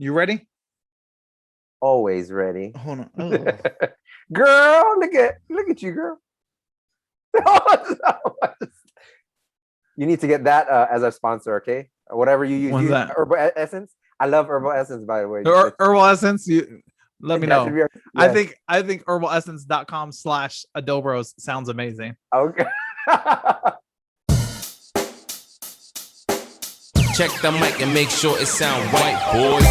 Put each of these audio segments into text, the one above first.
You ready? Always ready. Hold on. Oh. Girl, look at you, girl. You need to get that as a sponsor, okay? Whatever you use. What's Use that? Herbal Essence. I love Herbal Essence, by the way. Herbal Essence. Let me That know. should be I think herbalessence.com/Adobros sounds amazing. Okay. Check the mic and make sure it sound right, boys.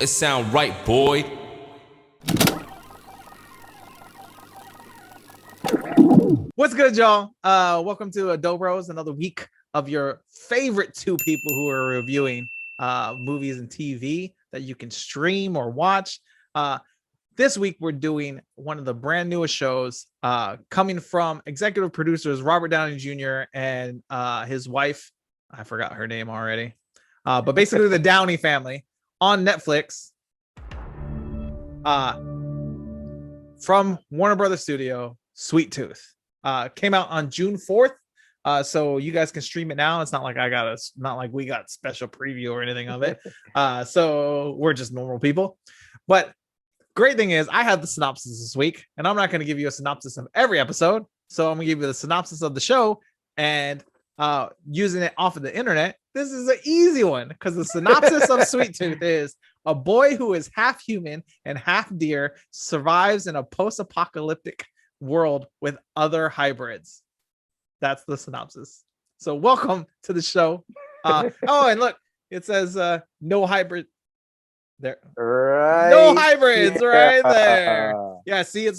It sound right, boy. What's good, y'all? Welcome to Adobros, another week of your favorite two people who are reviewing movies and TV that you can stream or watch. This week we're doing one of the brand newest shows coming from executive producers Robert Downey Jr. and his wife. I forgot her name already. But basically the Downey family on Netflix from Warner Brothers Studio, Sweet Tooth. Came out on June 4th. So you guys can stream it now. It's not like not like we got special preview or anything of it. So we're just normal people. But great thing is I have the synopsis this week, and I'm not going to give you a synopsis of every episode. So I'm going to give you the synopsis of the show, and using it off of the internet. This is an easy one because the synopsis of Sweet Tooth is a boy who is half human and half deer survives in a post-apocalyptic world with other hybrids. That's the synopsis. So welcome to the show. And look, it says no hybrid there. Right. No hybrids right there. Yeah, see,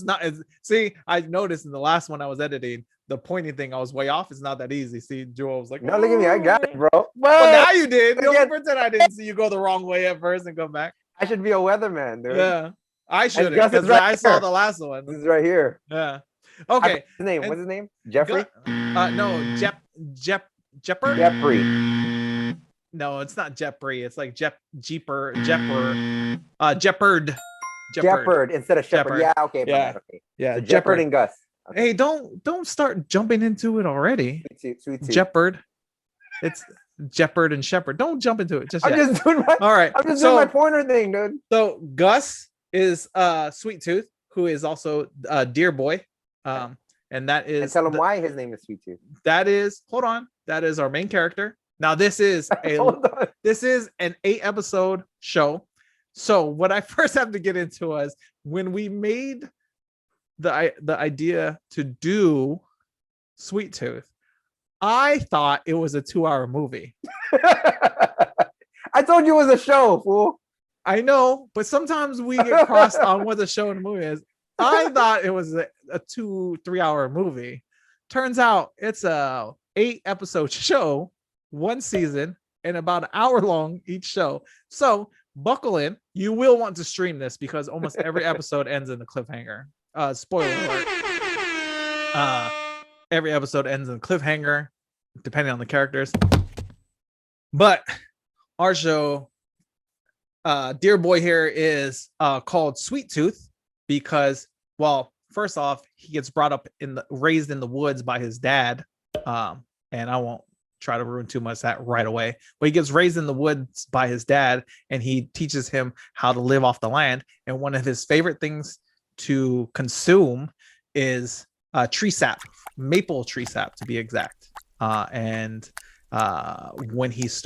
I noticed in the last one I was editing, the pointing thing, I was way off. It's not that easy. See, Joel was like, no, look at me. I got it, bro. Well, now you did. Don't pretend I didn't see you go the wrong way at first and come back. I should be a weatherman, dude. Yeah, I should Gus because is right I saw here. the last one. This is right here. Yeah. Okay. What's his name? Jeffrey? No, Jeopardy? Jeffrey. No, it's not Jeopardy. It's like Jeopard instead of Shepherd. Yeah, okay. Yeah. Okay. Yeah. So Jeopardy and Gus. Okay. Hey, don't start jumping into it already. Sweet tooth. Jeopard. It's Jeopard and Shepherd. Don't jump into it just yet. I'm just doing my pointer thing, dude. So Gus is Sweet Tooth, who is also Deer Boy. And that is, and tell him why his name is Sweet Tooth. That is our main character. Now this is an 8-episode show. So what I first have to get into was when we made the idea to do Sweet Tooth, I thought it was a 2-hour movie. I told you it was a show, fool. I know, but sometimes we get crossed on what the show and movie is. I thought it was a 2-3 hour movie. Turns out it's a 8-episode show, 1 season, and about an hour long each show. So buckle in. You will want to stream this because almost every episode ends in a cliffhanger. Spoiler alert. Every episode ends in a cliffhanger, depending on the characters. But our show, Dear Boy here, is called Sweet Tooth because, well, first off, he gets raised in the woods by his dad. And I won't try to ruin too much that right away, but he gets raised in the woods by his dad, and he teaches him how to live off the land. And one of his favorite things to consume is tree sap, maple tree sap to be exact. And when his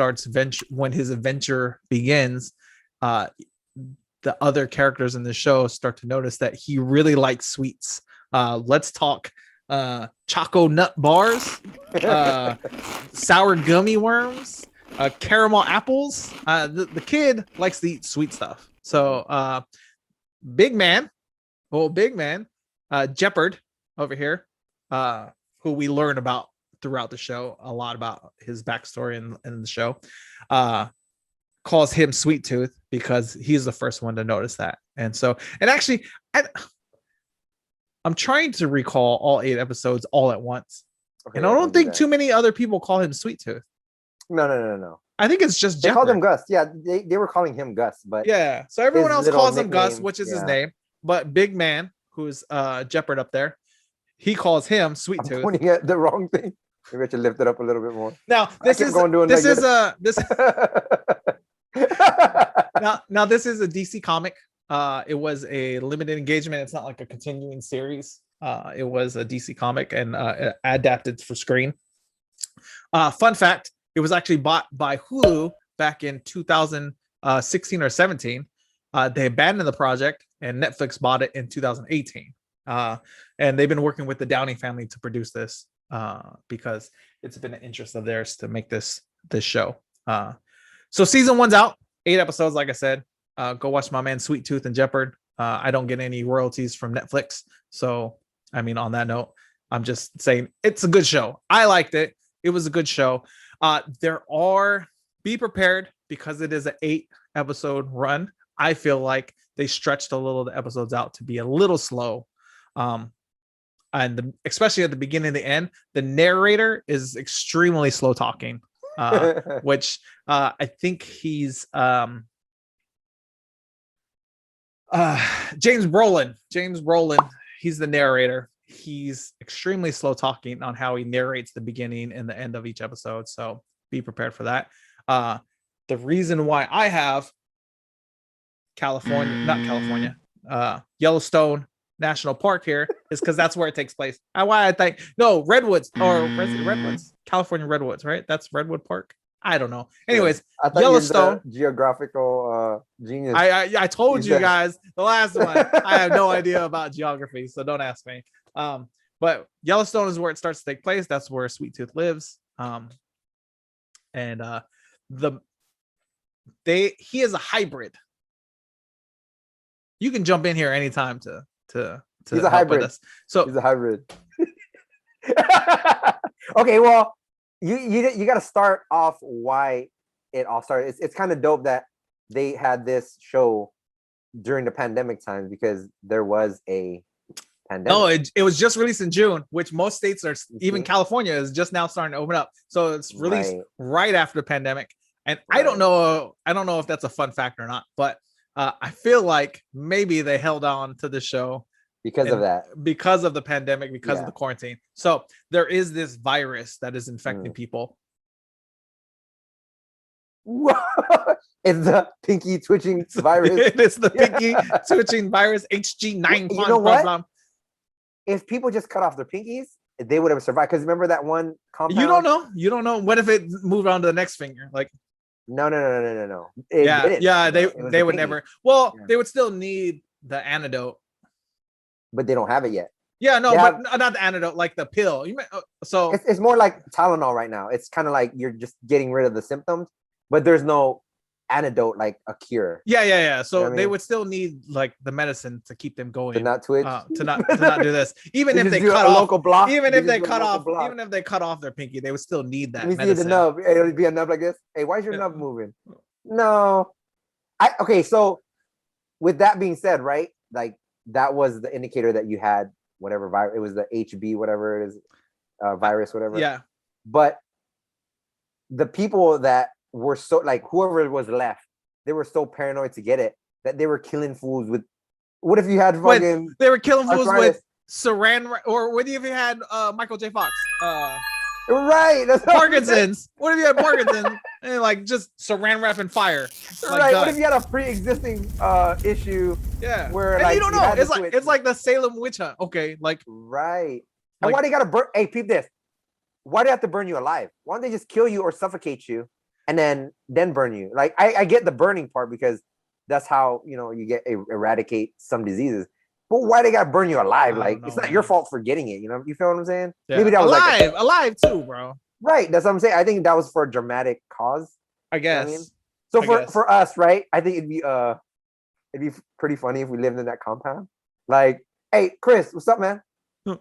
adventure begins, the other characters in the show start to notice that he really likes sweets. Let's talk choco nut bars, sour gummy worms, caramel apples. The kid likes to eat sweet stuff. So big man, Jeopard over here, who we learn about throughout the show, a lot about his backstory in the show, calls him Sweet Tooth because he's the first one to notice that. And actually, I'm trying to recall all 8 episodes all at once. Okay, and I don't think too many other people call him Sweet Tooth. No. I think it's just they called him Gus. Yeah, they were calling him Gus, but yeah. So everyone else calls him Gus, which is his name. But Big Man who's Jeopard up there, he calls him Sweet I'm Tooth. pointing at the wrong thing. Maybe I should lift it up a little bit more. Now this is now this is a DC comic. It was a limited engagement. It's not like a continuing series. It was a DC comic and adapted for screen. Fun fact: it was actually bought by Hulu back in 2016 or 17. They abandoned the project, and Netflix bought it in 2018. And they've been working with the Downey family to produce this because it's been an interest of theirs to make this show. So season 1's out, 8 episodes, like I said. Go watch my man Sweet Tooth and Jeopard. I don't get any royalties from Netflix, so I mean, on that note, I'm just saying it's a good show. I liked it. It was a good show. Be prepared because it is an 8 episode run. I feel like they stretched a little the episodes out to be a little slow. Especially at the beginning and the end, the narrator is extremely slow talking, which I think he's James Brolin. He's the narrator. He's extremely slow talking on how he narrates the beginning and the end of each episode. So be prepared for that. The reason why I have Yellowstone National Park here is because that's where it takes place. Redwoods, California Redwoods, right? That's Redwood Park. I don't know. Anyways, I thought Yellowstone. Geographical genius. I told you guys the last one. I have no idea about geography, so don't ask me. But Yellowstone is where it starts to take place. That's where Sweet Tooth lives. And he is a hybrid. You can jump in here anytime to he's a hybrid. So he's a hybrid. Okay, well, you got to start off why it all started. It's kind of dope that they had this show during the pandemic times because there was a pandemic. No, it was just released in June, which most states are, even California is just now starting to open up. So it's released right after the pandemic. And I don't know if that's a fun fact or not, but I feel like maybe they held on to the show because of the pandemic, because of the quarantine. So there is this virus that is infecting people. It's the pinky twitching virus. It is the pinky twitching virus, HG9. You know what? If people just cut off their pinkies, they would have survived. Because remember that one compound? You don't know. What if it moved on to the next finger? Like, no. They would never. Well, they would still need the antidote, but they don't have it yet. Yeah, no, but not the antidote, like the pill. So it's more like Tylenol right now. It's kind of like you're just getting rid of the symptoms, but there's no antidote like a cure. Yeah. So they would still need like the medicine to keep them going. To not twitch, to not do this. Even if they cut off local block, even if they cut off their pinky, they would still need that medicine. See the nub. It'll be a nub like this. Hey, why is your nub moving? No. Okay, so with that being said, right? Like that was the indicator that you had whatever virus. It was the HB, whatever it is, virus, whatever. Yeah. But the people that were so like whoever was left, they were so paranoid to get it that they were killing fools with. What if you had fucking? They were killing fools with saran, or what if you had Michael J. Fox? Right. That's Parkinson's. What if you had Parkinson's and like just saran wrap and fire? Right. What if you had a pre-existing issue? Yeah. Where and like you don't know. It's like the Salem witch hunt. Okay. Like right. And why they gotta burn? Hey, peep this. Why do they have to burn you alive? Why don't they just kill you or suffocate you and then burn you? Like I get the burning part because that's how you get eradicate some diseases. But why they gotta burn you alive? Like it's not your fault for getting it. You feel what I'm saying? Yeah. Maybe that was alive too, bro. Right. That's what I'm saying. I think that was for a dramatic cause. I guess. You know what I mean? So for us, right? I think it'd be pretty funny if we lived in that compound. Like, hey, Chris, what's up, man?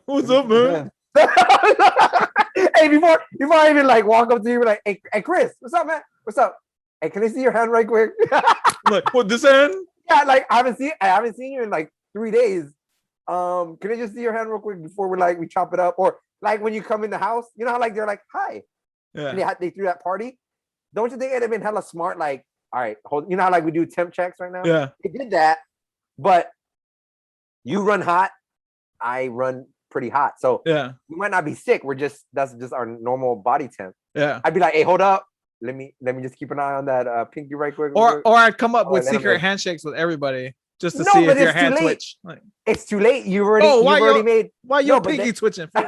What's up, man? Hey, before I even like walk up to you, like, hey, Chris, what's up, man? What's up? Hey, can I see your hand right quick? Like, what, this hand? Yeah, like I haven't seen you in like 3 days. Can I just see your hand real quick before we chop it up? Or like when you come in the house, you know how like they're like, hi. Yeah. And they threw that party. Don't you think it'd have been hella smart? Like, all right, you know how like we do temp checks right now? Yeah. They did that, but you run hot I run pretty hot. So Yeah. we might not be sick. That's just our normal body temp. Yeah. I'd be like, hey, hold up. Let me just keep an eye on that pinky right quick. Or I'd come up with let 'em secret in. handshakes with everybody just to No, see but if your it's too hand late. twitch. Like, It's too late. You've already made. why your No, but pinky twitching? fool?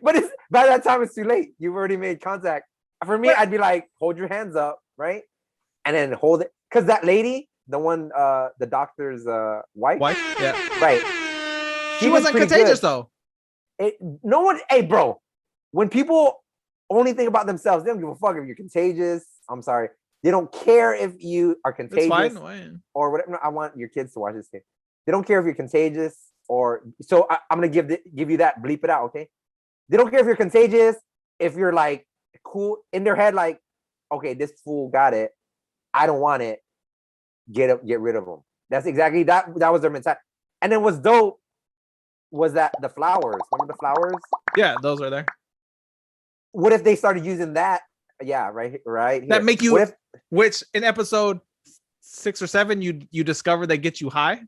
But it's by that time it's too late. You've already made contact. For me, I'd be like, hold your hands up, right? And then hold it. Because that lady, the one, the doctor's wife. Wife? Yeah. Right. She wasn't pretty contagious good. though. No one, hey, bro, when people only think about themselves, they don't give a fuck if you're contagious. I'm sorry. They don't care if you are contagious It's fine. or whatever. No, I want your kids to watch this thing. They don't care if you're contagious or so. I'm gonna give you that. Bleep it out, okay? They don't care if you're contagious. If you're like cool in their head, like, okay, this fool got it. I don't want it. Get rid of them. That's exactly that. That was their mentality. And then what's dope was that the flowers. Remember the flowers? Yeah, those are there. What if they started using that? Yeah, right. Here. That make you. What if, which in episode 6 or 7, you discover they get you high.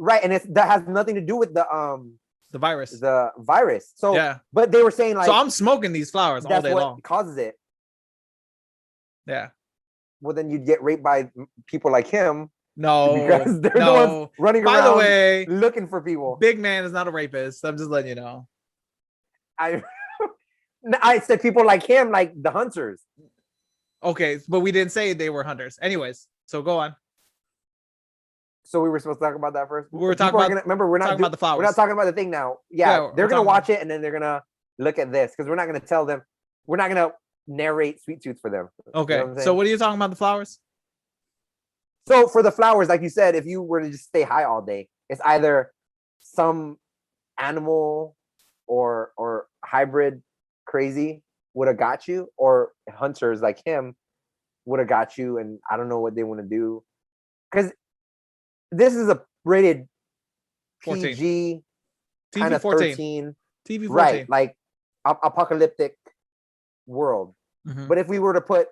right, and that has nothing to do with the virus. The virus. So yeah, but they were saying like, so I'm smoking these flowers all day long. Causes it. Yeah. Well, then you'd get raped by people like him. No, because they're the ones running around. By the way, looking for people. Big Man is not a rapist. I'm just letting you know. I said people like him, like the hunters. Okay, but we didn't say they were hunters. Anyways, so go on. So we were supposed to talk about that first. We were talking about. Remember, we're not talking about the flowers. We're not talking about the thing now. Yeah they're gonna watch it and then they're gonna look at this because we're not gonna tell them. We're not gonna narrate Sweet Tooth for them. Okay. You know so what are you talking about the flowers? So for the flowers, like you said, if you were to just stay high all day, it's either some animal or hybrid crazy would have got you, or hunters like him would have got you, and I don't know what they want to do. Because this is a rated 14. PG, kind of 13. TV 14. Right, like apocalyptic world. Mm-hmm. But if we were to put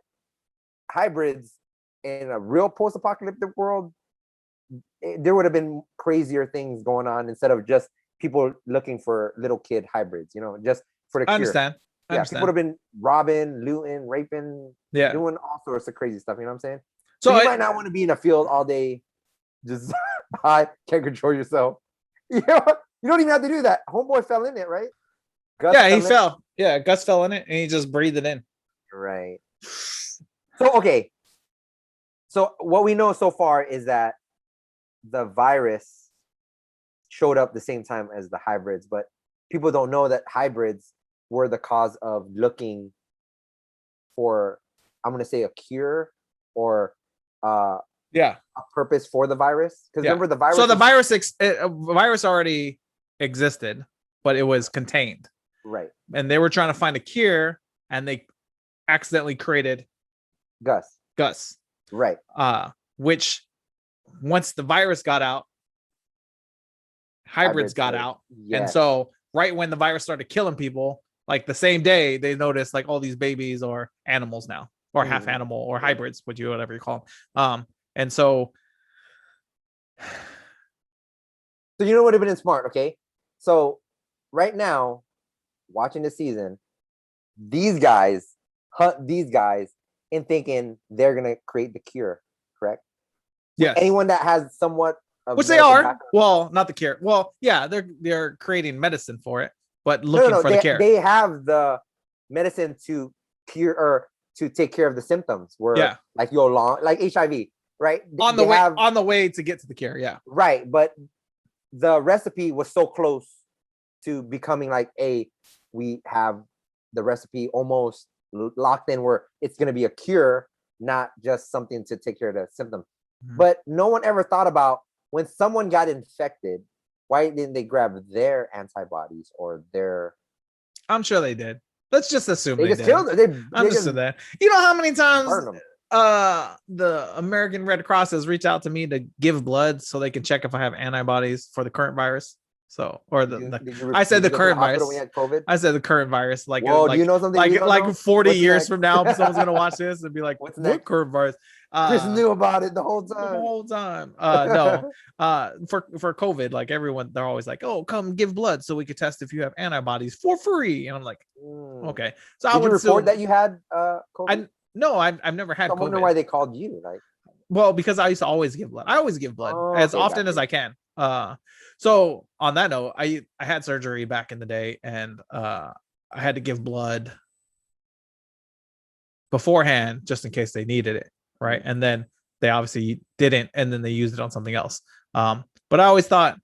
hybrids in a real post-apocalyptic world, there would have been crazier things going on instead of just people looking for little kid hybrids, just for the cure. I understand. People would have been robbing, looting, raping, doing all sorts of crazy stuff. You know what I'm saying? So you might not want to be in a field all day, just high, can't control yourself. You don't even have to do that. Homeboy fell in it, right? He fell. Yeah, Gus fell in it and he just breathed it in. Right. So, okay. So what we know so far is that the virus showed up the same time as the hybrids, but people don't know that hybrids were the cause of looking for, I'm going to say, a cure or a purpose for the virus. Because remember the virus. So the virus already existed, but it was contained. Right. And they were trying to find a cure, and they accidentally created Gus. Right. Which once the virus got out, hybrids got out. Yes. And so right when the virus started killing people, like the same day, they noticed like all these babies or animals now, or half animal or hybrids, whatever you call them. And so you know what would have been smart, okay? So right now, watching the season, these guys hunt these guys and thinking they're gonna create the cure, correct? Yes. Anyone that has somewhat of which they are background. Well, not the cure. Well, yeah, they're creating medicine for it, but looking for the cure. They have the medicine to cure or to take care of the symptoms. Where like like HIV, right? On the way to get to the cure, yeah. Right, but the recipe was so close to becoming like we have the recipe almost locked in where it's going to be a cure, not just something to take care of the symptoms. Mm-hmm. But no one ever thought about when someone got infected, why didn't they grab their antibodies or their... I'm sure they did. Let's just assume they just killed them. I'm just saying that. You know how many times the American Red Cross has reached out to me to give blood so they can check if I have antibodies for the current virus? So, or I said the current virus. When we had COVID? I said the current virus. Like, whoa, do you know something? Like 40 years from now, someone's gonna watch this and be like, "What current virus?" Chris knew about it the whole the time. whole time. No. For COVID, like everyone, they're always like, "Oh, come give blood so we could test if you have antibodies for free." And I'm like, okay. So I Did you would report assume that you had COVID? I've never had So I'm COVID. wondering why they called you. Like, Well, because I used to always give blood. I always give blood as okay, often as I can. So on that note, I had surgery back in the day, and I had to give blood beforehand just in case they needed it, right? And then they obviously didn't, and then they used it on something else. But I always thought,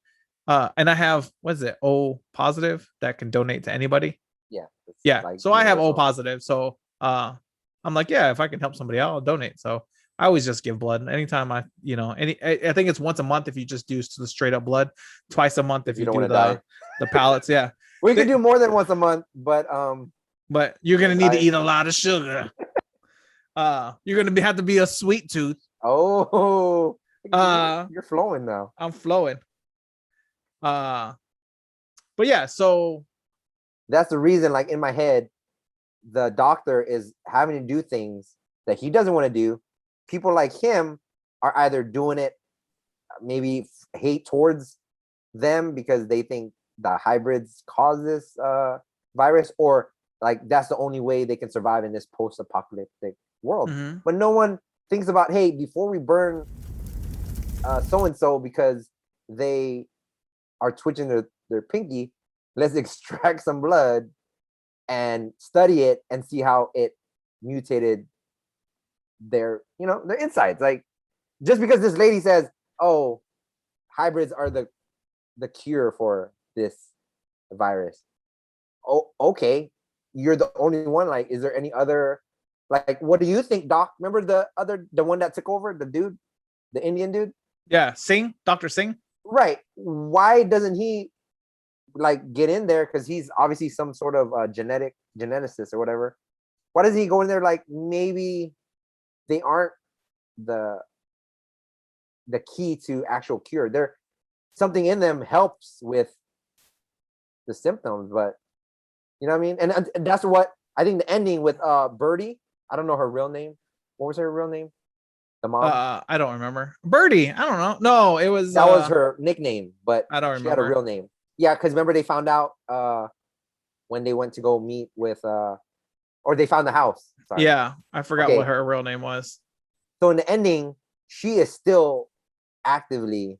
and I have what is it, O positive that can donate to anybody. Yeah. like So I have O universal. positive. So I'm like, yeah, if I can help somebody out, I'll donate. So I always just give blood. Anytime I think it's once a month if you just do the straight up blood, twice a month if you don't do wanna the pallets. Yeah. We could do more than once a month, but you're gonna need to eat a lot of sugar. You're gonna have to be a sweet tooth. oh, you're flowing now. I'm flowing. But yeah, so That's the reason, like in my head, the doctor is having to do things that he doesn't want to do. People like him are either doing it, maybe hate towards them because they think the hybrids cause this virus, or like that's the only way they can survive in this post-apocalyptic world. But no one thinks about, hey, before we burn so-and-so because they are twitching their pinky, let's extract some blood and study it and see how it mutated their insides. Like, just because this lady says, oh, hybrids are the cure for this virus. Oh, okay. You're the only one. Like, is there any other, like, what do you think, Doc? Remember the one that took over, the Indian dude? Yeah, Dr. Singh. Right. Why doesn't he like get in there? Because he's obviously some sort of geneticist or whatever. Why doesn't he go in there? Like, maybe they aren't the key to actual cure. There, something in them helps with the symptoms, but you know what I mean? And that's what I think the ending with Birdie, I don't know her real name. What was her real name? The mom? I don't remember. Birdie, I don't know. No, it was that was her nickname, but I don't she had a remember. real name. Yeah, because remember they found out when they went to go meet with or they found the house. Sorry. Yeah, I forgot what her real name was. So in the ending, she is still actively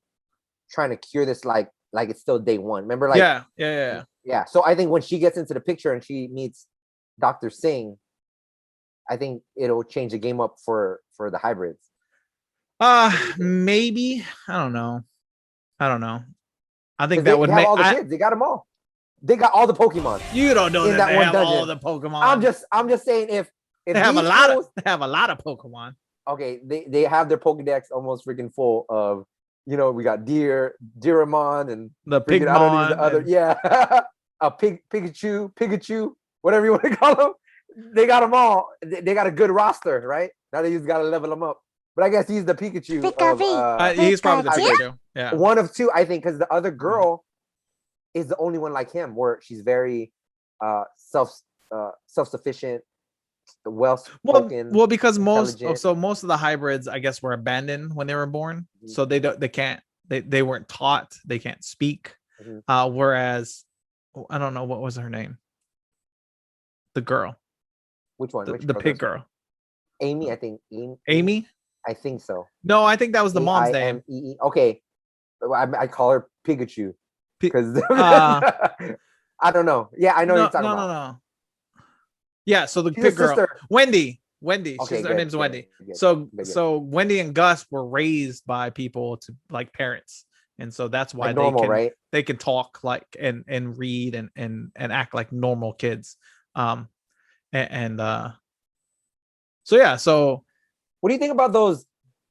trying to cure this, like it's still day one. Remember, like yeah. So I think when she gets into the picture and she meets Dr. Singh, I think it'll change the game up for the hybrids. Maybe. I don't know. I think that would make all the kids. They got them all. They got all the Pokemon. You don't know that they have all the Pokemon. I'm just saying if they have a lot of Pokemon. Okay, they have their Pokedex almost freaking full of, we got Deeramon and the Pigmon, the other a Pikachu, whatever you want to call them. They got them all. They got a good roster, right? Now they just got to level them up. But I guess he's the Pikachu. He's probably the Pikachu. Yeah, one of two, I think, because the other girl is the only one like him, where she's very self-sufficient, well-spoken. Well, because most of the hybrids, I guess, were abandoned when they were born, so they weren't taught, they can't speak. Whereas, I don't know, what was her name? The girl. Which one? The pig girl. Amy, I think. Amy? I think so. No, I think that was the mom's name. Okay, I call her Pikachu because I don't know. Yeah, I know you're talking about. No. Yeah, so the pig girl, Wendy. Okay, her name's Wendy. So Wendy and Gus were raised by people to like parents, and so that's why they can talk like and read and act like normal kids. So what do you think about those?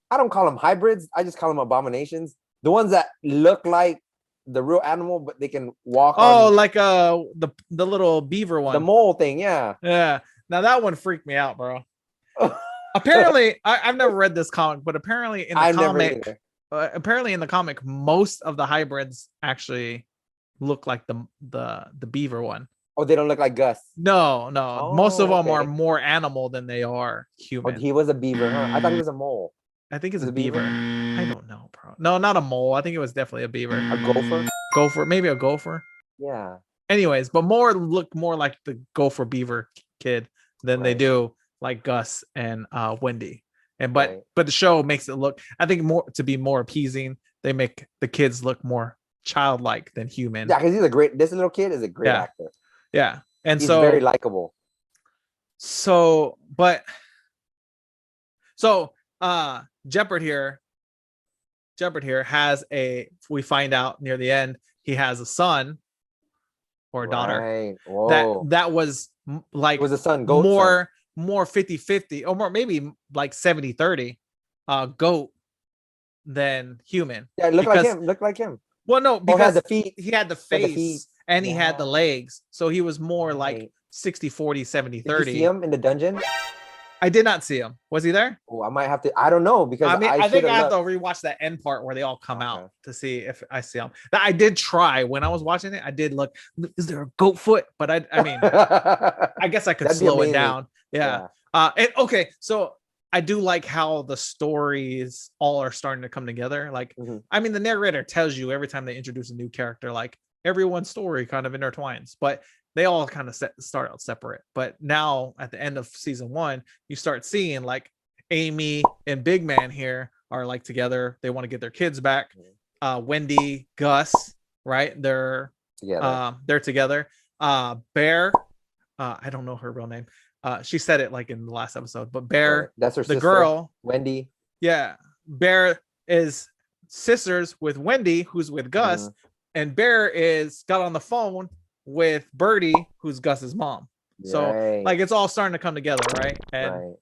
I don't call them hybrids. I just call them abominations. The ones that look like the real animal, but they can walk. Like the little beaver one, the mole thing. Yeah. Now that one freaked me out, bro. Apparently, I've never read this comic, but apparently in the comic, most of the hybrids actually look like the beaver one. Oh, they don't look like Gus. No. Most of them are okay. more animal than they are Oh, human. he was a beaver, huh? I thought he was a mole. I think it's Was a it beaver. I don't know, bro. No, not a mole. I think it was definitely a beaver. A gopher? Gopher, maybe a gopher. Yeah. Anyways, but look more like the gopher beaver kid than they do like Gus and Wendy. And but the show makes it look, I think, more to be more appeasing. They make the kids look more childlike than human. Yeah, because this little kid is a great actor. Yeah. And he's so very likable. So Jeopard here has we find out near the end he has a son or a daughter. Whoa. That was like, it was a son, goat more 50-50 or more, maybe like 70-30 goat than human. Yeah, looked like him. Well, no, because he had the face and he had the legs, so he was more like 60-40, 70-30. Did you see him in the dungeon? I did not see him. Was he there? Oh, I might have to. I don't know, because I think I have to rewatch that end part where they all come out to see if I see them. I did try when I was watching it. I did look. Is there a goat foot? But I mean, I guess I could slow it down. Yeah. Okay. So I do like how the stories all are starting to come together. Like, I mean, the narrator tells you every time they introduce a new character, like everyone's story kind of intertwines, but they all kind of start out separate. But now at the end of season 1, you start seeing like Amy and Big Man here are like together. They want to get their kids back. Wendy, Gus, right? They're together. Bear, I don't know her real name. She said it like in the last episode, but Bear, that's her the sister, girl, Wendy. Yeah, Bear is sisters with Wendy, who's with Gus, and Bear got on the phone with Birdie, who's Gus's mom. So like it's all starting to come together, right? And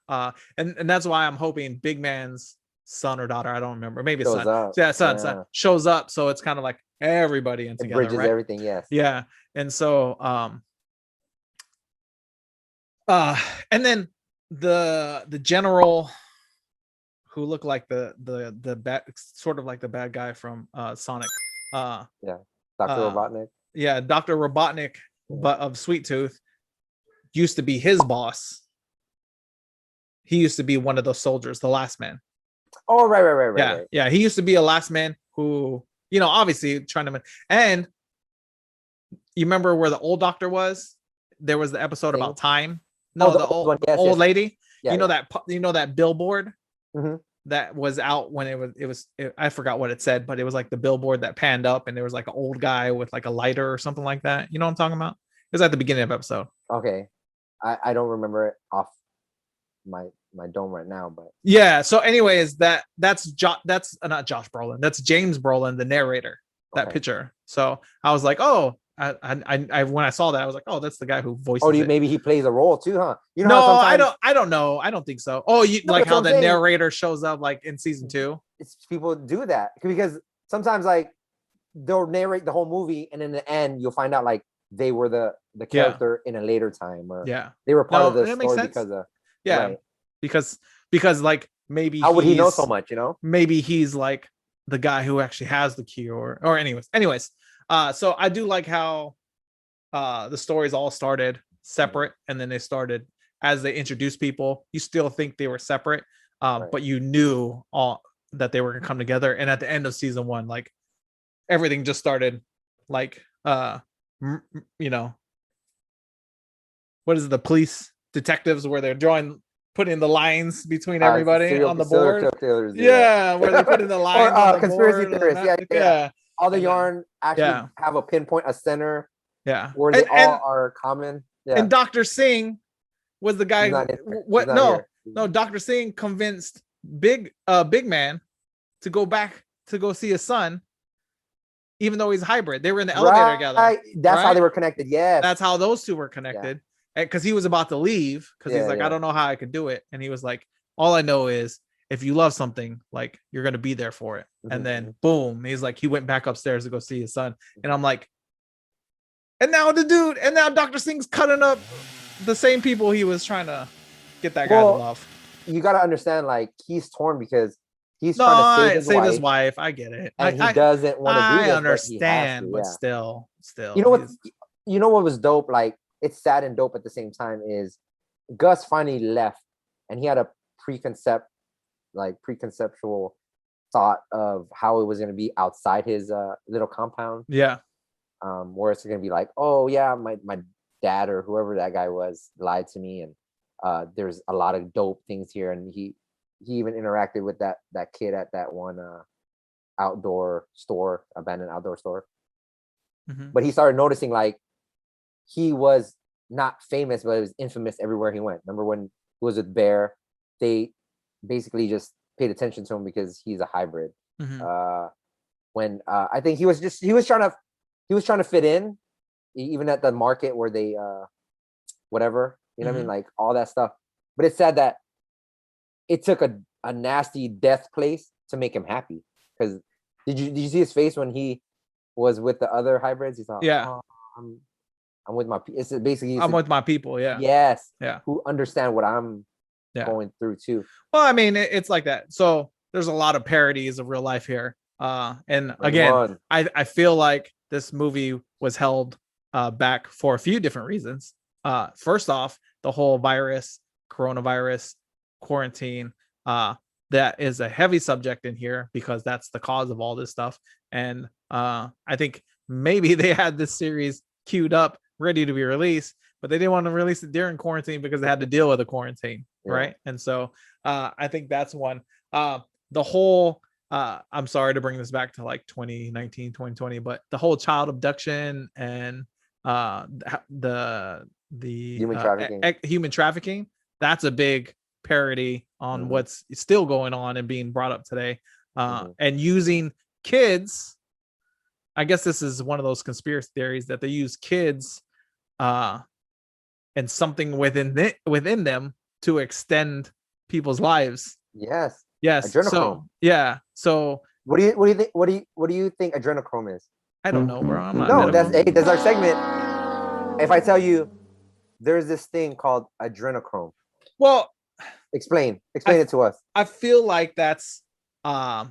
and that's why I'm hoping Big Man's son or daughter, I don't remember, maybe son. Son shows up, so it's kind of like everybody in together, bridges everything. Yeah. And so and then the general who looked like the bad, sort of like the bad guy from Sonic. Dr. Robotnik. Yeah, Dr. Robotnik, but of Sweet Tooth, used to be his boss. He used to be one of those soldiers, the last man. Oh, right. Yeah, he used to be a last man who, obviously trying to. And you remember where the old doctor was? There was the episode about time. No, the old lady. Yeah, that billboard that was out when it was I forgot what it said, but it was like the billboard that panned up and there was like an old guy with like a lighter or something like that. You know what I'm talking about? It was at the beginning of the episode. Okay. I don't remember it off my dome right now, but yeah. So anyways, that's not Josh Brolin. That's James Brolin, the narrator, that picture. So I was like, oh, I when I saw that, I was like, oh, that's the guy who voices it. Maybe he plays a role too, huh? I don't know. I don't think so. Oh, like how the narrator shows up like in season 2. People do that because sometimes like they'll narrate the whole movie and in the end you'll find out like they were the character in a later time, or they were part of the story because of because like maybe how would he know so much? Maybe he's like the guy who actually has the key, or anyways. So I do like how the stories all started separate, and then they started as they introduced people. You still think they were separate, but you knew all that they were gonna come together. And at the end of season 1, like everything just started like what is it, the police detectives where they're putting the lines between everybody on the board. Where they put in the lines on the conspiracy board, theorists. Yeah. All the yarn actually have a pinpoint, a center. Where they all are common. Yeah. And Dr. Singh was the guy. No, Dr. Singh convinced Big Man to go back to go see his son, even though he's hybrid. They were in the elevator together. That's how they were connected. Yeah. That's how those two were connected. Because he was about to leave because he's like, I don't know how I could do it. And he was like, all I know is if you love something, like you're going to be there for it. And then boom, he's like, he went back upstairs to go see his son. And I'm like, and now Dr. Singh's cutting up the same people he was trying to get that guy to love. You got to understand, like, he's torn because he's trying to save his wife. I get it. And he doesn't want to do this. I understand, but still. You know what was dope? Like, it's sad and dope at the same time is Gus finally left, and he had a preconceptual thought of how it was going to be outside his little compound. Yeah. Where it's going to be like, oh yeah, my dad or whoever that guy was lied to me, and there's a lot of dope things here, and he even interacted with that kid at that one abandoned outdoor store. Mm-hmm. But he started noticing like he was not famous, but it was infamous everywhere he went. Remember when he was with Bear, they basically just paid attention to him because he's a hybrid. Mm-hmm. When I think he was trying to fit in, even at the market where they whatever, you know what I mean, like all that stuff. But it's sad that it took a nasty death place to make him happy. Because did you see his face when he was with the other hybrids? He thought, yeah, oh, I'm with my. It's basically I'm with my people. Yeah. Yes. Yeah. Who understand what I'm going through too. Well, I mean, it's like that. So there's a lot of parodies of real life here. And again, I feel like this movie was held back for a few different reasons. First off, the whole coronavirus, quarantine, that is a heavy subject in here because that's the cause of all this stuff. And I think maybe they had this series queued up, ready to be released, but they didn't want to release it during quarantine because they had to deal with the quarantine. Yeah. Right. And so I think that's one. The whole I'm sorry to bring this back to like 2019, 2020, but the whole child abduction and the human trafficking, that's a big parody on what's still going on and being brought up today. And using kids, I guess this is one of those conspiracy theories that they use kids and something within them to extend people's lives. Yes. Adrenochrome. So yeah. So what do you think? What do you think adrenochrome is? I don't know, bro. I'm not. No, that's our segment. If I tell you, there's this thing called adrenochrome. Well, explain it to us. I feel like that's, like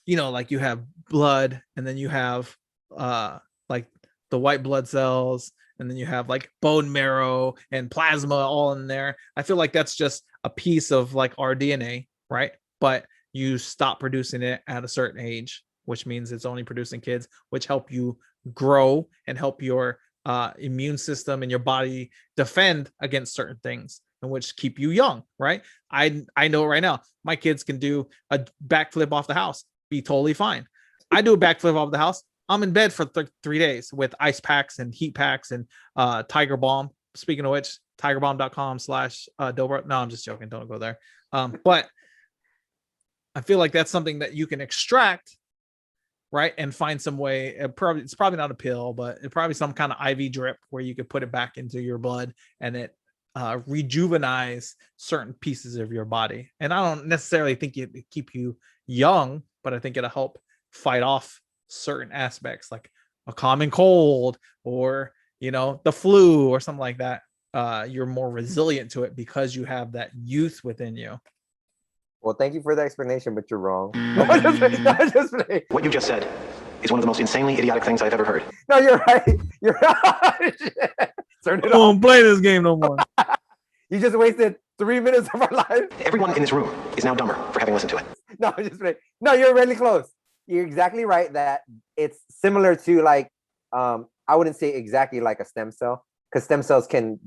you have blood, and then you have like the white blood cells, and then you have like bone marrow and plasma all in there. I feel like that's just a piece of like our DNA, right? But you stop producing it at a certain age, which means it's only producing kids, which help you grow and help your immune system and your body defend against certain things, and which keep you young, right? I know right now my kids can do a backflip off the house, be totally fine. I do a backflip off the house, I'm in bed for 3 days with ice packs and heat packs and Tiger Balm. Speaking of which, tigerbalm.com/Adobros. No, I'm just joking. Don't go there. But I feel like that's something that you can extract, right? And find some way. It's probably not a pill, but it's probably some kind of IV drip where you could put it back into your blood and it rejuvenate certain pieces of your body. And I don't necessarily think it keep you young, but I think it'll help fight off certain aspects like a common cold or the flu or something like that. You're more resilient to it because you have that youth within you. Well, thank you for the explanation, but you're wrong. What you just said is one of the most insanely idiotic things I've ever heard. No, you're right. You're right. Turn it off. Don't play this game no more. You just wasted 3 minutes of our life. Everyone in this room is now dumber for having listened to it. No, you're really close. You're exactly right that it's similar to like, I wouldn't say exactly like a stem cell, because stem cells can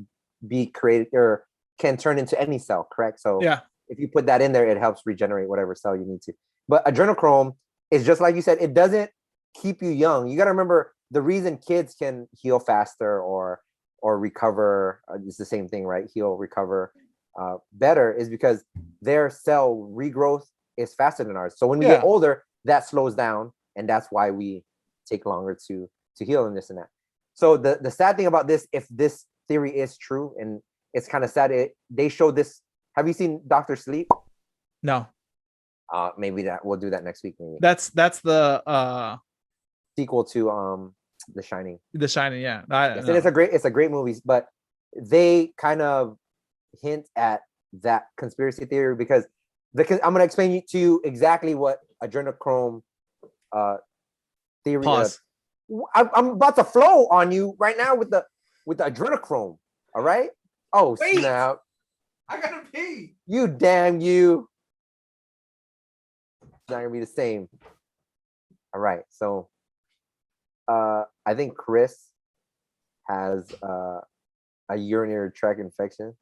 be created or can turn into any cell, correct? So yeah. If you put that in there, it helps regenerate whatever cell you need to. But adrenochrome is just like you said, it doesn't keep you young. You got to remember the reason kids can heal faster or recover, it's the same thing, right? Heal, recover better is because their cell regrowth is faster than ours. So when we get older, that slows down, and that's why we take longer to heal and this and that. So the sad thing about this, if this theory is true, and it's kind of sad, they showed this. Have you seen Dr. Sleep? No. Maybe we'll do that next week. Maybe. That's the sequel to The Shining. The Shining, yeah. And it's a great movie, but they kind of hint at that conspiracy theory because I'm going to explain to you exactly what adrenochrome theory is. I'm about to flow on you right now with with the adrenochrome. All right. Oh, Wait. snap. I gotta pee. You damn you. It's not gonna be the same. All right. So I think Chris has a urinary tract infection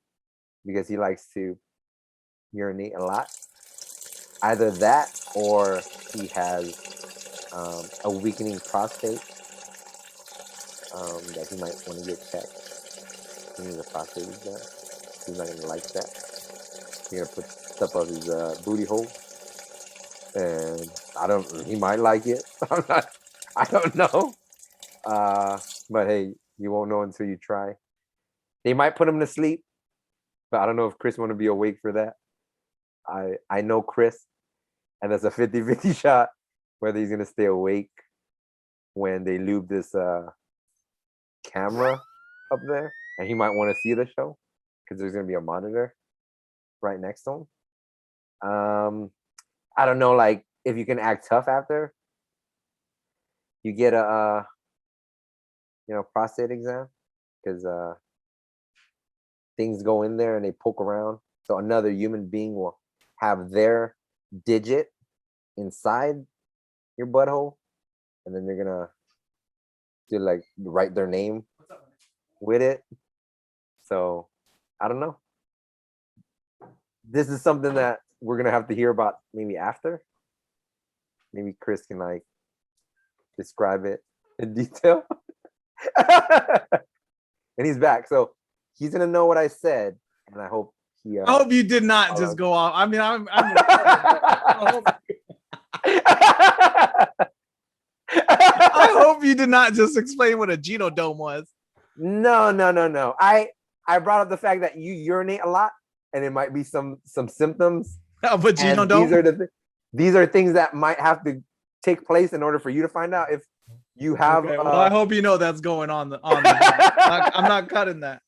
because he likes to urinate a lot. Either that or he has a weakening prostate that he might want to get checked. He needs a prostate exam. He's not gonna like that. He's gonna put stuff up his booty hole, and he might like it. I don't know. But hey, you won't know until you try. They might put him to sleep, but I don't know if Chris want to be awake for that. I know Chris, and that's a 50-50 shot whether he's gonna stay awake when they lube this camera up there, and he might want to see the show because there's gonna be a monitor right next to him. I don't know, like if you can act tough after you get a prostate exam, because things go in there and they poke around, so another human being will have their digit inside your butthole, and then they're gonna do like write their name with it. So I don't know. This is something that we're gonna have to hear about maybe after. Maybe Chris can like describe it in detail. And he's back, so he's gonna know what I said, and I hope he. I hope you did not just go off. I mean, I hope you did not just explain what a genodome was. No. I brought up the fact that you urinate a lot, and it might be some symptoms. Of a genodome. These are things that might have to take place in order for you to find out if you have. Okay, well, I hope you know that's going on. I'm not cutting that.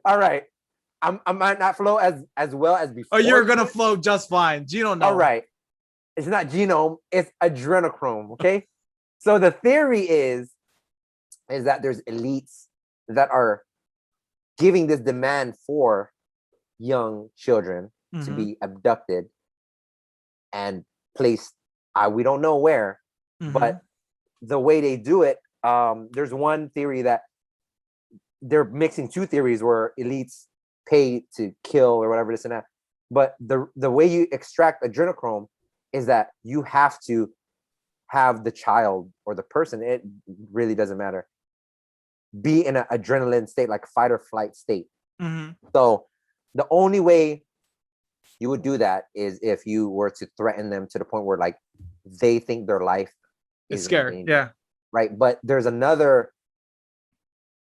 All right, I might not flow as well as before. Oh, you're gonna flow just fine. Genome. All right, it's not genome, it's adrenochrome. Okay, so the theory is that there's elites that are giving this demand for young children to be abducted and placed. We don't know where, but the way they do it, there's one theory that they're mixing two theories where elites pay to kill or whatever, this and that. But the way you extract adrenochrome is that you have to have the child or the person, it really doesn't matter, be in an adrenaline state, like fight or flight state. So the only way you would do that is if you were to threaten them to the point where like they think their life is scared. Yeah. Right. But there's another,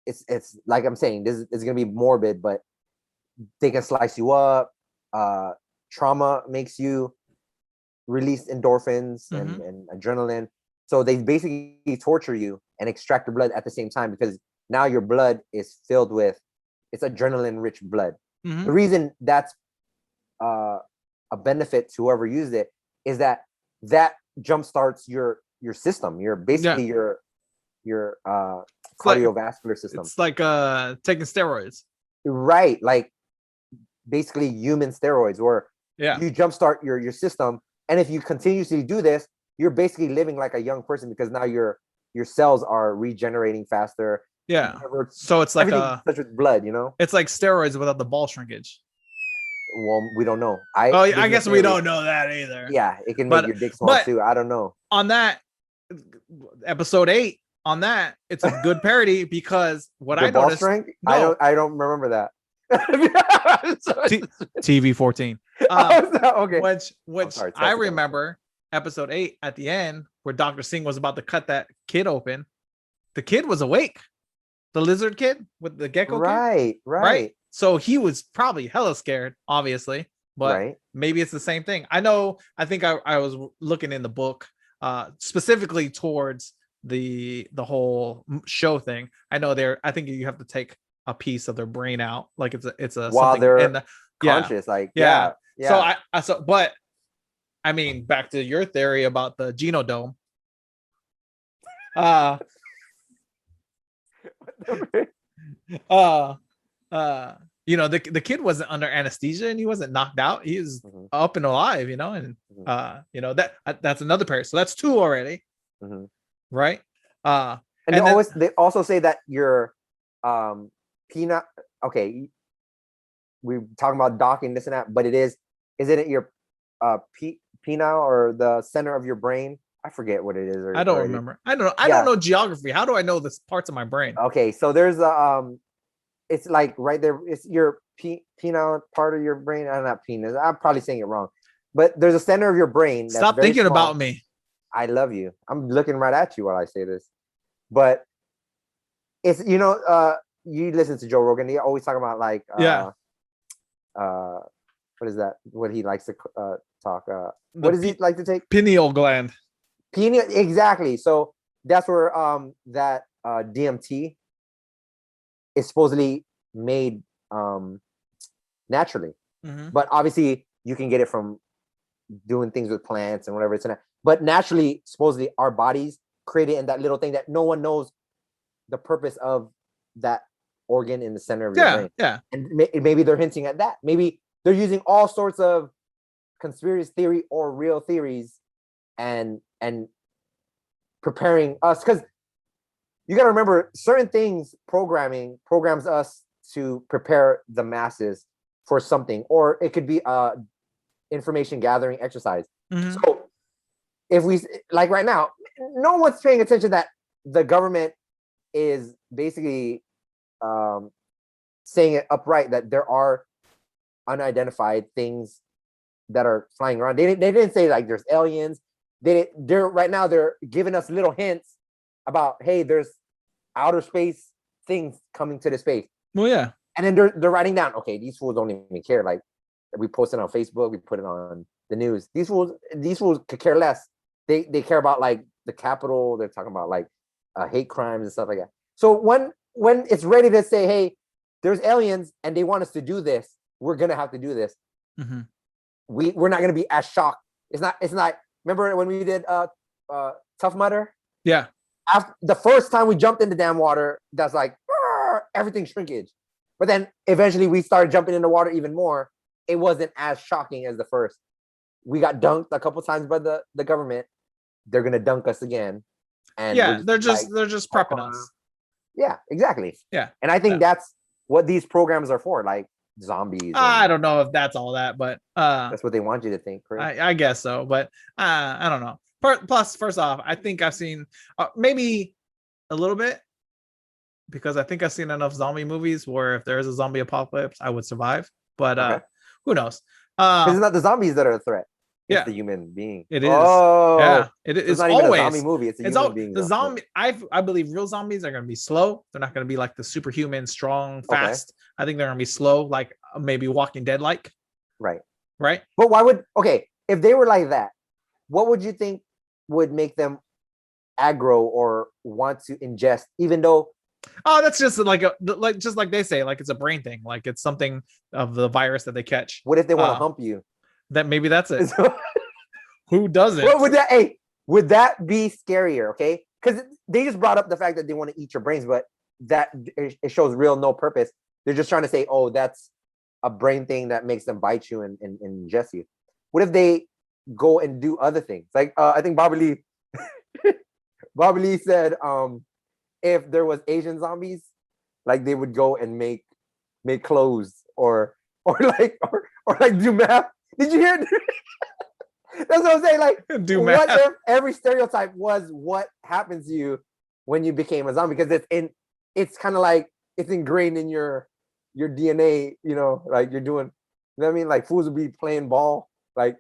it's like I'm saying, this is gonna be morbid, but they can slice you up. Trauma makes you release endorphins and adrenaline. So they basically torture you and extract your blood at the same time, because now your blood is filled with, it's adrenaline rich blood. The reason that's a benefit to whoever used it is that jumpstarts your system. You're basically your cardiovascular system. It's like taking steroids. Right. Like basically human steroids, or you jumpstart your system. And if you continuously do this, you're basically living like a young person, because now your cells are regenerating faster. Yeah. So it's like such with blood, you know? It's like steroids without the ball shrinkage. Well, we don't know. I guess we don't know that either. Yeah, it can make your dick small too. I don't know. On that, episode 8, on that, it's a good parody, because what I noticed. No. I don't remember that. TV 14. Okay. Which I remember episode 8 at the end, where Dr. Singh was about to cut that kid open. The kid was awake. The lizard kid with the gecko kid. Right. So he was probably hella scared, obviously, but maybe it's the same thing. I think I was looking in the book specifically towards the whole show thing. I think you have to take a piece of their brain out, like it's a while they're conscious, but I mean, back to your theory about the genodome. You know, the kid wasn't under anesthesia and he wasn't knocked out. He was up and alive, you know, and you know, that's another pair. So that's 2 already. Right. And they also say that your peanut, okay, we're talking about docking this and that, but isn't it your penile or the center of your brain? I forget what it is. I don't remember. I don't know geography. How do I know this parts of my brain? Okay, so there's it's like right there. It's your penile part of your brain. I'm not penis. I'm probably saying it wrong, but there's a center of your brain. That's Stop thinking about me. I love you. I'm looking right at you while I say this, but it's you listen to Joe Rogan. He always talk about like what is that? What he likes to talk. What does he like to take? Pineal gland. Pineal, exactly. So that's where that DMT is supposedly made naturally, but obviously you can get it from doing things with plants and whatever it's in it. But naturally, supposedly our bodies create it in that little thing that no one knows the purpose of that organ in the center of your brain. Yeah. And maybe they're hinting at that. Maybe they're using all sorts of conspiracy theory or real theories and preparing us, because you got to remember certain things programs us to prepare the masses for something, or it could be information gathering exercise. So if we, like right now, no one's paying attention that the government is basically saying it upright that there are unidentified things that are flying around. They didn't say like there's aliens. They're right now they're giving us little hints about, hey, there's outer space things coming to the space. Well, yeah. And then they're writing down, okay, these fools don't even care. Like we post it on Facebook, we put it on the news. These fools could care less. They care about like the Capitol. They're talking about like hate crimes and stuff like that. So when it's ready to say, hey, there's aliens and they want us to do this, we're gonna have to do this. We're not gonna be as shocked. It's not. Remember when we did Tough Mudder? Yeah. After the first time we jumped in the damn water, that's like everything shrinkage. But then eventually we started jumping in the water even more. It wasn't as shocking as the first. We got dunked a couple times by the government. They're gonna dunk us again. And yeah, they're just prepping us. Yeah, exactly. Yeah. And I think that's what these programs are for, like zombies. I don't know if that's all that, but that's what they want you to think, right? I guess so, but I don't know. Plus, first off, I think I've seen maybe a little bit, because I think I've seen enough zombie movies where if there is a zombie apocalypse, I would survive. But who knows? Because it's not the zombies that are a threat. It's Yeah, the human being. It is. Oh, yeah, it's not always even a zombie movie. It's a human being. The zombie. I believe real zombies are going to be slow. They're not going to be like the superhuman, strong, fast. I think they're going to be slow, like maybe Walking Dead, like. Right. But why would if they were like that, what would you think would make them aggro or want to ingest, even though? Oh, that's just just like they say, like it's a brain thing, like it's something of the virus that they catch. What if they want to hump you? That maybe that's it. Who doesn't? What would that? Hey, would that be scarier? Okay, because they just brought up the fact that they want to eat your brains, but that it shows real no purpose. They're just trying to say, oh, that's a brain thing that makes them bite you and ingest you. What if they go and do other things? Like I think Bobby Lee said, if there was Asian zombies, like they would go and make clothes or like do math. Did you hear it? That's what I'm saying. Like, what if every stereotype was what happens to you when you became a zombie? Because it's kind of like it's ingrained in your DNA. You know, like you're doing. You know what I mean? Like fools would be playing ball like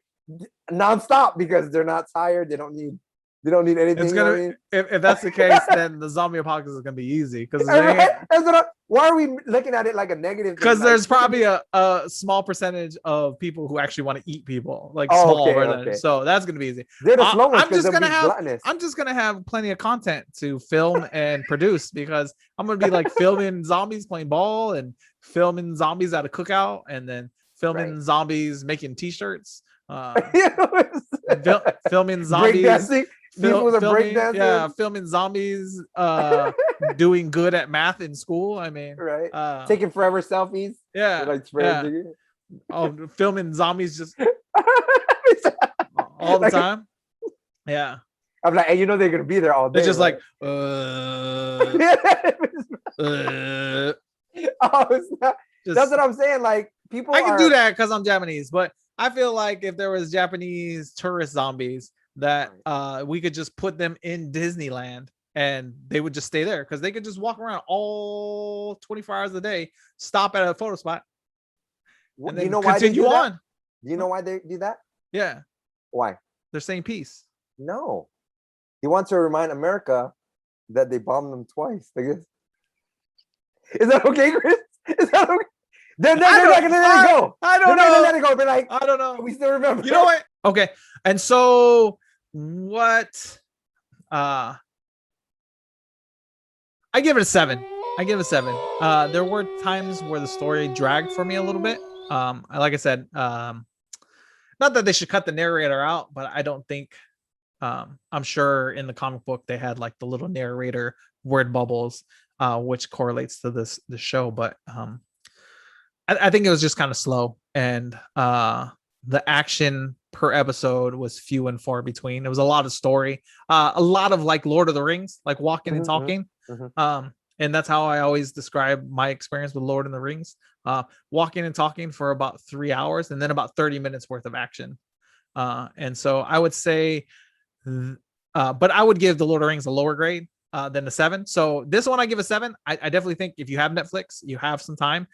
nonstop because they're not tired. They don't need anything. It's gonna if that's the case, then the zombie apocalypse is gonna be easy because why are we looking at it like a negative? Because there's probably a small percentage of people who actually want to eat people, like small percentage. So that's gonna be easy. They're the slow ones. I'm just gonna have plenty of content to film and produce because I'm gonna be like filming zombies playing ball and filming zombies at a cookout and then filming zombies making t-shirts. Filming zombies. Breakdancing. People are breakdancing. Yeah, filming zombies doing good at math in school. I mean, right. Taking forever selfies. Yeah. Like filming zombies just all the time. Yeah. I'm like, and they're gonna be there all day. They're just right? That's what I'm saying. Like people, I can do that because I'm Japanese, but I feel like if there was Japanese tourist zombies that we could just put them in Disneyland and they would just stay there because they could just walk around all 24 hours a day, stop at a photo spot, and then continue on. Do you know why they do that? Yeah. Why? They're saying peace. No. He wants to remind America that they bombed them twice. I guess. Is that okay, Chris? Is that okay? They're not gonna let it go. I don't know. They're not gonna let it go. But like, I don't know. We still remember. You know what? Okay. And so what? I give it a 7. There were times where the story dragged for me a little bit. Like I said, not that they should cut the narrator out, but I don't think. I'm sure in the comic book they had like the little narrator word bubbles, which correlates to the show. But I think it was just kind of slow, and the action per episode was few and far between. It was a lot of story, a lot of like Lord of the Rings, like walking and talking. And that's how I always describe my experience with Lord of the Rings, walking and talking for about 3 hours and then about 30 minutes worth of action. And so I would say, but I would give the Lord of the Rings a lower grade than the 7. So this one I give a 7. I definitely think if you have Netflix, you have some time,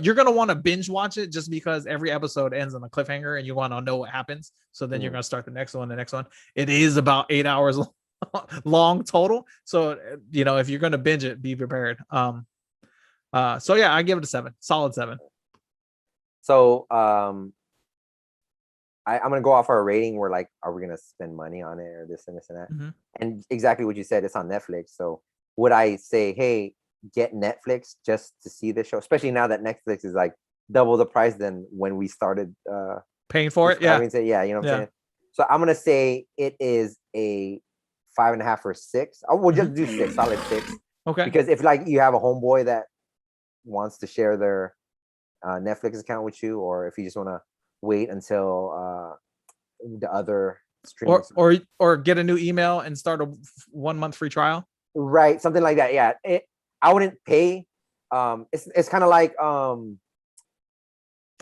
you're going to want to binge watch it just because every episode ends on a cliffhanger and you want to know what happens. So then you're going to start the next one. It is about 8 hours long total. So, if you're going to binge it, be prepared. So yeah, I give it a 7, solid 7. So, I'm gonna go off our rating. We're like, are we gonna spend money on it or this and this and that? And exactly what you said, it's on Netflix. So would I say, hey, get Netflix just to see this show? Especially now that Netflix is like double the price than when we started paying for it. Yeah. I'm saying? So I'm gonna say it is a 5.5 or 6. We'll just do 6, solid 6. Okay. Because if like you have a homeboy that wants to share their Netflix account with you, or if you just want to wait until the other streaming or get a new email and start a 1 month free trial, right? Something like that. Yeah, I wouldn't pay. It's kind of like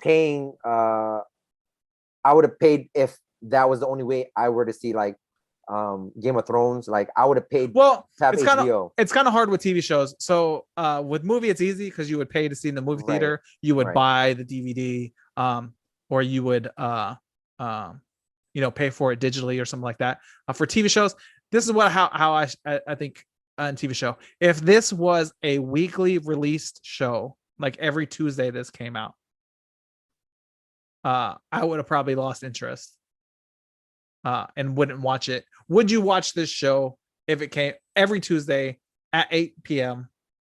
paying. I would have paid if that was the only way I were to see like Game of Thrones. Like I would have paid. Well, to have it's HBO. kind of hard with TV shows. So with movie, it's easy because you would pay to see in the movie theater. You would buy the DVD. Or you would pay for it digitally or something like that. For TV shows, this is how I think on TV show. If this was a weekly released show, like every Tuesday this came out, I would have probably lost interest and wouldn't watch it. Would you watch this show if it came every Tuesday at 8 p.m.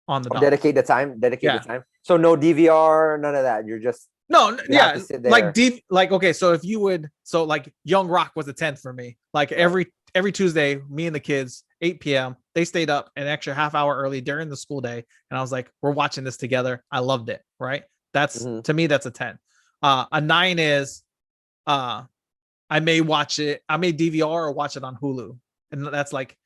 on the dot? Dedicate the time. The time. So no DVR, none of that. You're just okay, so if you would, so like Young Rock was a 10 for me. Like every Tuesday, me and the kids, 8 p.m. they stayed up an extra half hour early during the school day, and I was like, we're watching this together. I loved it. Right? That's to me, that's a 10. A 9 is I may watch it, I may DVR or watch it on Hulu, and that's like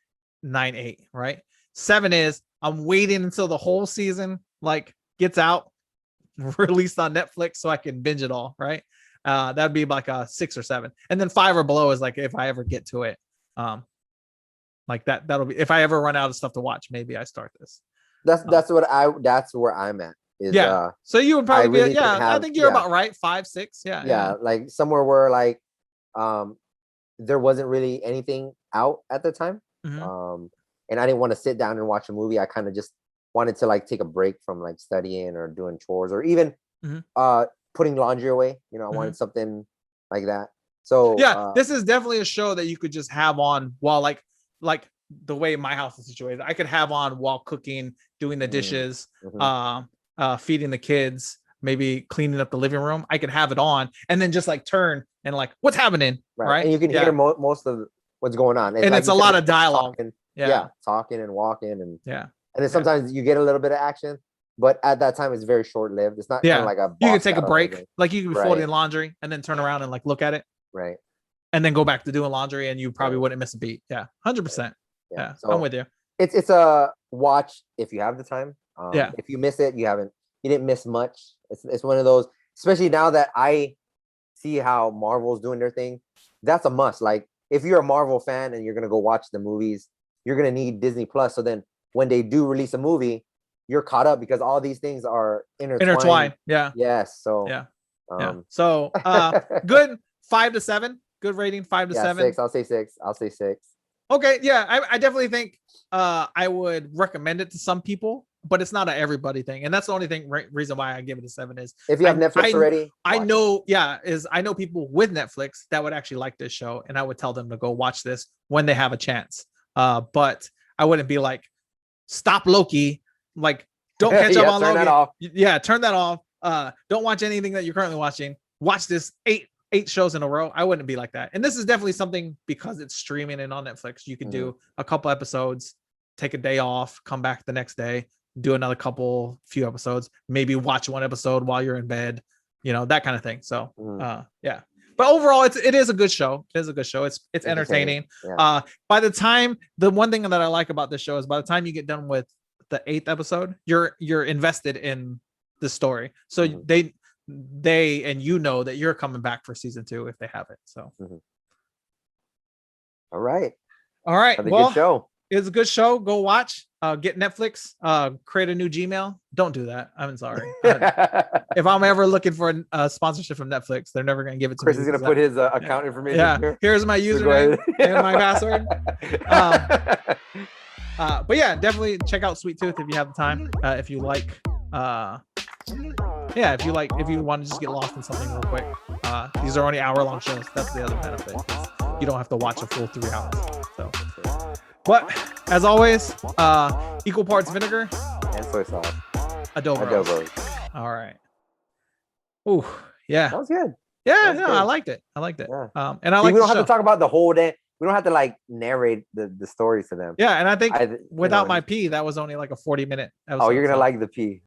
9-8, right? 7 is I'm waiting until the whole season like gets out, released on Netflix, so I can binge it all, right? That'd be like a 6 or 7. And then 5 or below is like if I ever get to it, like that'll be if I ever run out of stuff to watch, maybe I start this. That's where I'm at. So you would probably I think you're about right. 5, 6. Yeah, like somewhere where like there wasn't really anything out at the time. And I didn't want to sit down and watch a movie. I kind of just wanted to like take a break from like studying or doing chores or even putting laundry away. I wanted something like that. So this is definitely a show that you could just have on while like the way my house is situated. I could have on while cooking, doing the dishes, feeding the kids, maybe cleaning up the living room, I can have it on and then just like turn and like, what's happening? Right. And you can hear most of what's going on. And like it's a lot of dialogue. Talking and walking and and then sometimes you get a little bit of action, but at that time it's very short lived. It's not kind of like a you can take a break, like you can be folding laundry and then turn around and like look at it, right, and then go back to doing laundry, and you probably wouldn't miss a beat. 100%. Yeah, so I'm with you. It's a watch if you have the time. If you miss it, you didn't miss much. It's one of those, especially now that I see how Marvel's doing their thing. That's a must. Like if you're a Marvel fan and you're gonna go watch the movies, you're gonna need Disney Plus. So then when they do release a movie, you're caught up because all these things are intertwined. Yeah. Yes. So So good 5 to 7. Good rating, 5 to 7. 6. I'll say 6. Okay. Yeah. I definitely think I would recommend it to some people, but it's not an everybody thing. And that's the only reason why I give it a 7 is if you have Netflix already. I know people with Netflix that would actually like this show, and I would tell them to go watch this when they have a chance. But I wouldn't be like, stop Loki. Like, don't catch up on Loki. That off. Turn that off. Don't watch anything that you're currently watching. Watch this 8 shows in a row. I wouldn't be like that. And this is definitely something, because it's streaming and on Netflix, you can do a couple episodes, take a day off, come back the next day, do another few episodes, maybe watch one episode while you're in bed, that kind of thing. So but overall it is a good show. It is a good show. It's entertaining. By the time, the one thing that I like about this show is by the time you get done with the 8th episode, you're invested in the story. So they and that you're coming back for season 2 if they have it. So all right. Well, good show. It's a good show. Go watch. Get Netflix. Create a new Gmail. Don't do that. I'm sorry. If I'm ever looking for a sponsorship from Netflix, they're never going to give it to me. Chris is going to put his account information. Yeah. Here's my username and my password. But yeah, definitely check out Sweet Tooth if you have the time. If you like, if you want to just get lost in something real quick. These are only hour-long shows. That's the other benefit. You don't have to watch a full 3 hours. So, but as always, equal parts vinegar and soy sauce. Adobros. All right. Ooh, yeah. That was good. Yeah, no, I liked it. Yeah. And I like. We don't have to talk about the whole day. We don't have to like narrate the stories to them. Yeah, and I think without my pee, that was only like a 40-minute episode. Oh, you're gonna like the pee.